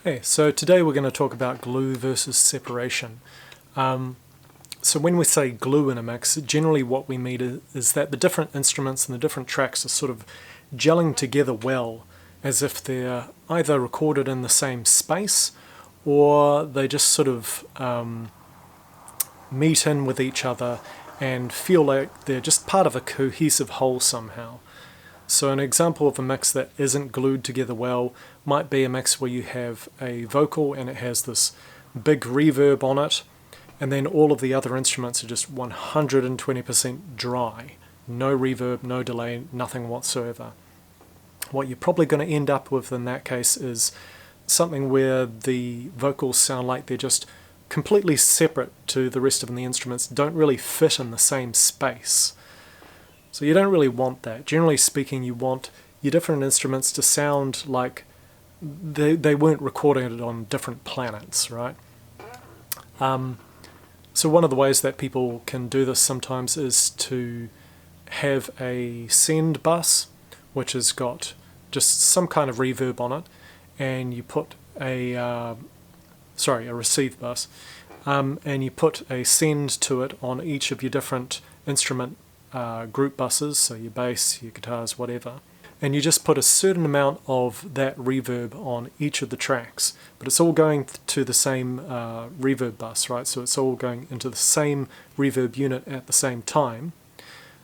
Hey, so today we're going to talk about glue versus separation. So when we say glue in a mix, generally what we mean is that the different instruments and the different tracks are sort of gelling together well, as if they're either recorded in the same space or they just sort of meet in with each other and feel like they're just part of a cohesive whole somehow. So an example of a mix that isn't glued together well might be a mix where you have a vocal and it has this big reverb on it, and then all of the other instruments are just 120% dry. No reverb, no delay, nothing whatsoever. What you're probably going to end up with in that case is something where the vocals sound like they're just completely separate to the rest of the instruments, don't really fit in the same space. So you don't really want that. Generally speaking, you want your different instruments to sound like they weren't recording it on different planets, right? So one of the ways that people can do this sometimes is to have a send bus, which has got just some kind of reverb on it, and you put a receive bus, and you put a send to it on each of your different instrument group buses, so your bass, your guitars, whatever, and you just put a certain amount of that reverb on each of the tracks, but it's all going to the same reverb bus, right? So it's all going into the same reverb unit at the same time,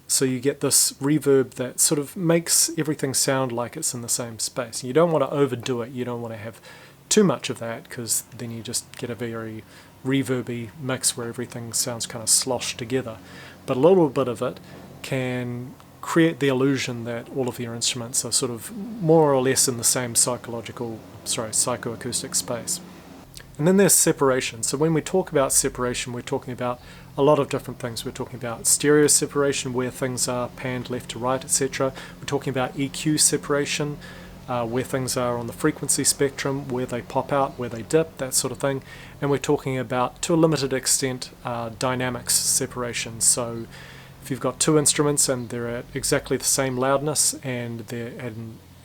so you get this reverb that sort of makes everything sound like it's in the same space. You don't want to overdo it, you don't want to have too much of that, because then you just get a very reverby mix where everything sounds kind of sloshed together. But a little bit of it can create the illusion that all of your instruments are sort of more or less in the same psychoacoustic space. And then there's separation. So when we talk about separation, we're talking about a lot of different things. We're talking about stereo separation, where things are panned left to right, etc. We're talking about EQ separation, where things are on the frequency spectrum, where they pop out, where they dip, that sort of thing. And we're talking about, to a limited extent, dynamics separation. So if you've got two instruments and they're at exactly the same loudness, and they're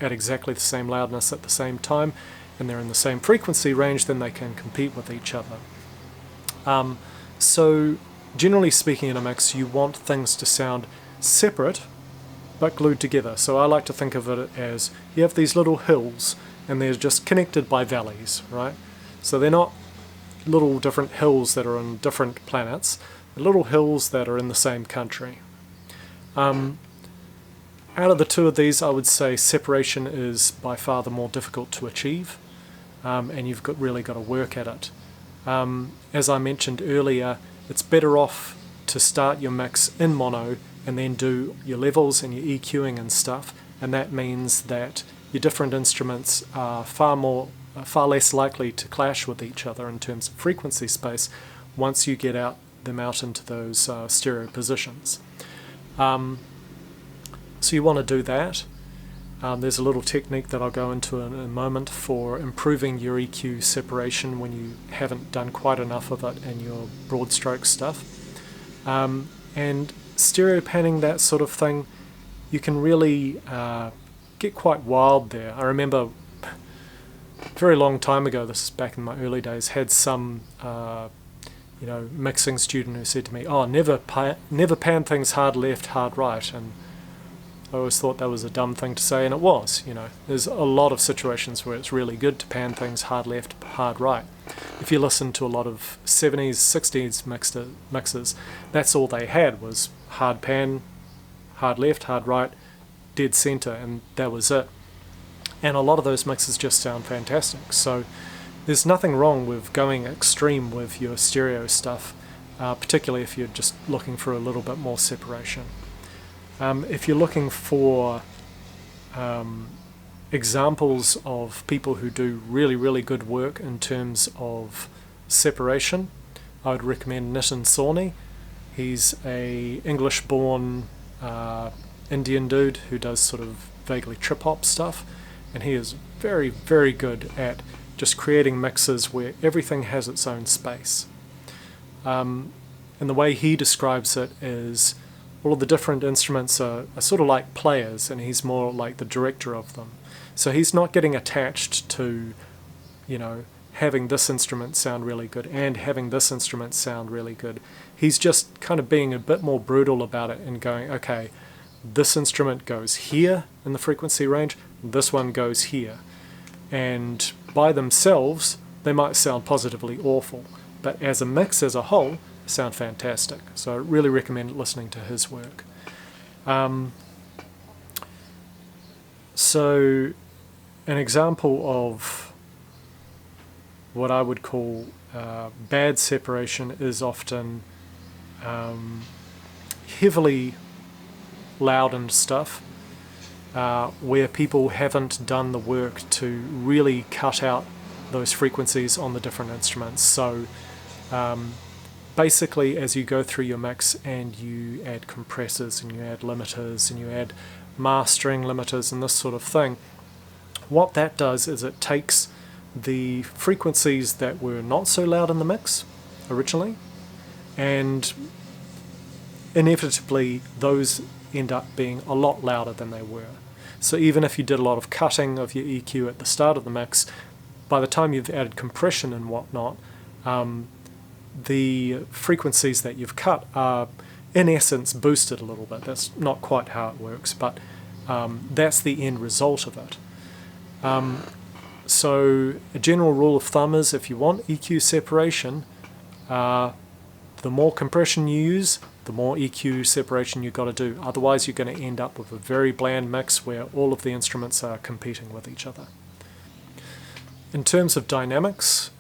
at exactly the same loudness at the same time, and they're in the same frequency range, then they can compete with each other. So generally speaking, in a mix, you want things to sound separate but glued together. So I like to think of it as you have these little hills and they're just connected by valleys, right? So they're not little different hills that are on different planets, they're little hills that are in the same country. Out of the two of these, I would say separation is by far the more difficult to achieve, and you've really got to work at it. As I mentioned earlier, it's better off to start your mix in mono and then do your levels and your EQing and stuff, and that means that your different instruments are far less likely to clash with each other in terms of frequency space once you get them out into those stereo positions. So you want to do that. There's a little technique that I'll go into in a moment for improving your EQ separation when you haven't done quite enough of it in your broad stroke stuff. And stereo panning, that sort of thing, you can really get quite wild there. I remember a very long time ago, this is back in my early days, had some mixing student who said to me, "Oh, never pan things hard left, hard right," and I always thought that was a dumb thing to say, and it was. There's a lot of situations where it's really good to pan things hard left, hard right. If you listen to a lot of 70s, 60s mixers, that's all they had was hard pan, hard left, hard right, dead center, and that was it. And a lot of those mixes just sound fantastic. So there's nothing wrong with going extreme with your stereo stuff, particularly if you're just looking for a little bit more separation. If you're looking for examples of people who do really, really good work in terms of separation, I would recommend Nitin Sawhney. He's a English-born Indian dude who does sort of vaguely trip-hop stuff, and he is very, very good at just creating mixes where everything has its own space. And the way he describes it is all of the different instruments are sort of like players, and he's more like the director of them. So he's not getting attached to you know, having this instrument sound really good and having this instrument sound really good. He's just kind of being a bit more brutal about it and going, okay, this instrument goes here in the frequency range, this one goes here. And by themselves, they might sound positively awful, but as a mix as a whole, sound fantastic. So I really recommend listening to his work. So an example of what I would call bad separation is often heavily loudened stuff, where people haven't done the work to really cut out those frequencies on the different instruments. So basically, as you go through your mix and you add compressors and you add limiters and you add mastering limiters and this sort of thing, what that does is it takes the frequencies that were not so loud in the mix originally, and inevitably those end up being a lot louder than they were. So even if you did a lot of cutting of your EQ at the start of the mix, by the time you've added compression and whatnot, the frequencies that you've cut are in essence boosted a little bit. That's not quite how it works, but that's the end result of it. So a general rule of thumb is if you want EQ separation, the more compression you use, the more EQ separation you've got to do. Otherwise you're going to end up with a very bland mix where all of the instruments are competing with each other. In terms of dynamics,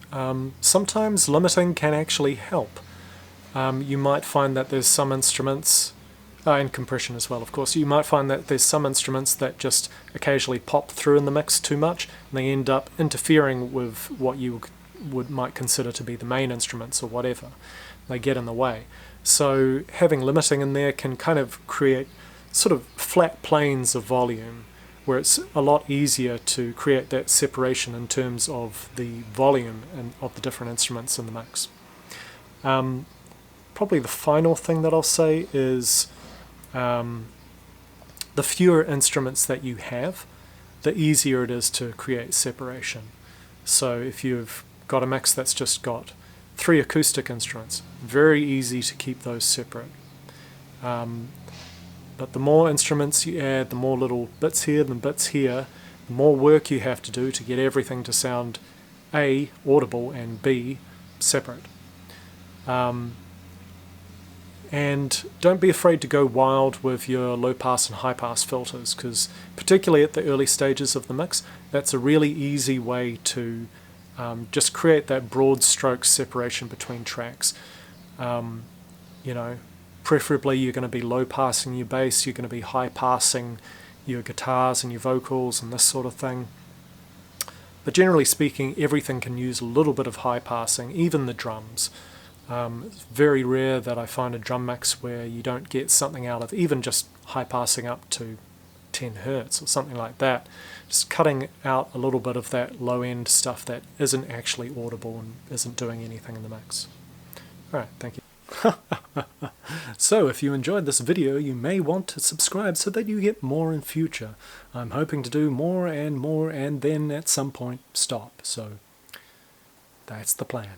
sometimes limiting can actually help. You might find that there's some instruments, and compression as well of course, you might find that there's some instruments that just occasionally pop through in the mix too much and they end up interfering with what you might consider to be the main instruments or whatever. They get in the way. So having limiting in there can kind of create sort of flat planes of volume where it's a lot easier to create that separation in terms of the volume and of the different instruments in the mix. Probably the final thing that I'll say is the fewer instruments that you have, the easier it is to create separation. So if you've got a mix that's just got 3 acoustic instruments, very easy to keep those separate. But the more instruments you add, the more little bits here and bits here, the more work you have to do to get everything to sound A, audible, and B, separate. And don't be afraid to go wild with your low pass and high pass filters, because particularly at the early stages of the mix, that's a really easy way to just create that broad stroke separation between tracks. You know, preferably you're going to be low passing your bass, you're going to be high passing your guitars and your vocals and this sort of thing. But generally speaking, everything can use a little bit of high passing, even the drums. It's very rare that I find a drum mix where you don't get something out of even just high passing up to 10 Hertz or something like that. Just cutting out a little bit of that low end stuff that isn't actually audible and isn't doing anything in the mix. Alright, thank you. So if you enjoyed this video, you may want to subscribe so that you get more in future. I'm hoping to do more and then at some point stop, so that's the plan.